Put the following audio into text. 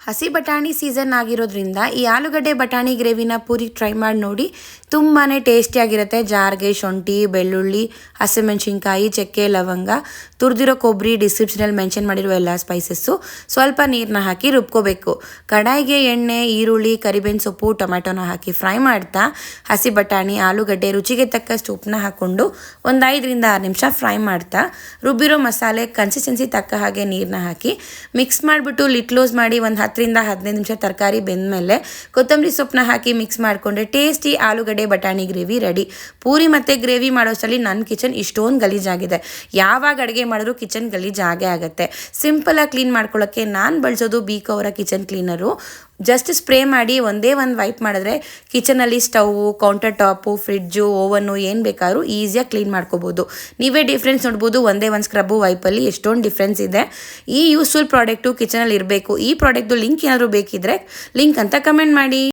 ಹಸಿ ಬಟಾಣಿ ಸೀಸನ್ ಆಗಿರೋದ್ರಿಂದ ಈ ಆಲೂಗಡ್ಡೆ ಬಟಾಣಿ ಗ್ರೇವಿನ ಪೂರಿ ಟ್ರೈ ಮಾಡಿ ನೋಡಿ. ತುಂಬಾ ಟೇಸ್ಟಿಯಾಗಿರುತ್ತೆ. ಜಾರ್ಗೆ ಶುಂಠಿ, ಬೆಳ್ಳುಳ್ಳಿ, ಹಸಿಮೆಣಸಿನ್ಕಾಯಿ, ಚಕ್ಕೆ, ಲವಂಗ, ತುರಿದಿರೋ ಕೊಬ್ಬರಿ, ಡಿಸ್ಕ್ರಿಪ್ಷನಲ್ಲಿ ಮೆನ್ಷನ್ ಮಾಡಿರುವ ಎಲ್ಲ ಸ್ಪೈಸಸ್ಸು, ಸ್ವಲ್ಪ ನೀರನ್ನ ಹಾಕಿ ರುಬ್ಕೋಬೇಕು. ಕಡಾಯಿಗೆ ಎಣ್ಣೆ, ಈರುಳ್ಳಿ, ಕರಿಬೇವಿನ ಸೊಪ್ಪು, ಟೊಮೆಟೊನ ಹಾಕಿ ಫ್ರೈ ಮಾಡ್ತಾ ಹಸಿ ಬಟಾಣಿ, ಆಲೂಗಡ್ಡೆ, ರುಚಿಗೆ ತಕ್ಕಷ್ಟು ಉಪ್ಪನ್ನ ಹಾಕ್ಕೊಂಡು ಒಂದು 5ರಿಂದ 6 ನಿಮಿಷ ಫ್ರೈ ಮಾಡ್ತಾ ರುಬ್ಬಿರೋ ಮಸಾಲೆ ಕನ್ಸಿಸ್ಟೆನ್ಸಿ ತಕ್ಕ ಹಾಗೆ ನೀರನ್ನ ಹಾಕಿ ಮಿಕ್ಸ್ ಮಾಡಿಬಿಟ್ಟು ಲಿಡ್ ಕ್ಲೋಸ್ ಮಾಡಿ ಒಂದು 10ರಿಂದ 15 ನಿಮಿಷ ತರಕಾರಿ ಬೆಂದಮೇಲೆ ಕೊತ್ತಂಬರಿ ಸೊಪ್ಪನ್ನ ಹಾಕಿ ಮಿಕ್ಸ್ ಮಾಡಿಕೊಂಡ್ರೆ ಟೇಸ್ಟಿ ಆಲೂಗಡ್ಡೆ ಬಟಾಣಿ ಗ್ರೇವಿ ರೆಡಿ. ಪೂರಿ ಮತ್ತು ಗ್ರೇವಿ ಮಾಡೋಷ್ಟರಲ್ಲಿ ನನ್ನ ಕಿಚನ್ ಇಷ್ಟೊಂದು ಗಲೀಜಾಗಿದೆ. ಯಾವಾಗ ಅಡುಗೆ ಮಾಡಿದ್ರು ಕಿಚನ್ ಗಲೀಜ್ ಆಗೇ ಆಗುತ್ತೆ. ಸಿಂಪಲಾಗಿ ಕ್ಲೀನ್ ಮಾಡ್ಕೊಳ್ಳೋಕ್ಕೆ ನಾನು ಬಳಸೋದು ಬೀಕೋ ಅವರ ಕಿಚನ್ ಕ್ಲೀನರು. ಜಸ್ಟ್ ಸ್ಪ್ರೇ ಮಾಡಿ ಒಂದೇ ಒಂದು ವೈಪ್ ಮಾಡಿದ್ರೆ ಕಿಚನಲ್ಲಿ ಸ್ಟೌವು, ಕೌಂಟರ್ ಟಾಪು, ಫ್ರಿಡ್ಜು, ಓವನ್ನು ಏನು ಬೇಕಾದ್ರೂ ಈಸಿಯಾಗಿ ಕ್ಲೀನ್ ಮಾಡ್ಕೋಬೋದು. ನೀವೇ ಡಿಫ್ರೆನ್ಸ್ ನೋಡ್ಬೋದು. ಒಂದೇ ಒಂದು ಸ್ಕ್ರಬ್ಬು ವೈಪಲ್ಲಿ ಎಷ್ಟೊಂದು ಡಿಫ್ರೆನ್ಸ್ ಇದೆ. ಈ ಯೂಸ್ಫುಲ್ ಪ್ರಾಡಕ್ಟು ಕಿಚನಲ್ಲಿ ಇರಬೇಕು. ಈ ಪ್ರಾಡಕ್ಟ್ದು ಲಿಂಕ್ ಏನಾದರೂ ಬೇಕಿದ್ರೆ ಲಿಂಕ್ ಅಂತ ಕಮೆಂಟ್ ಮಾಡಿ.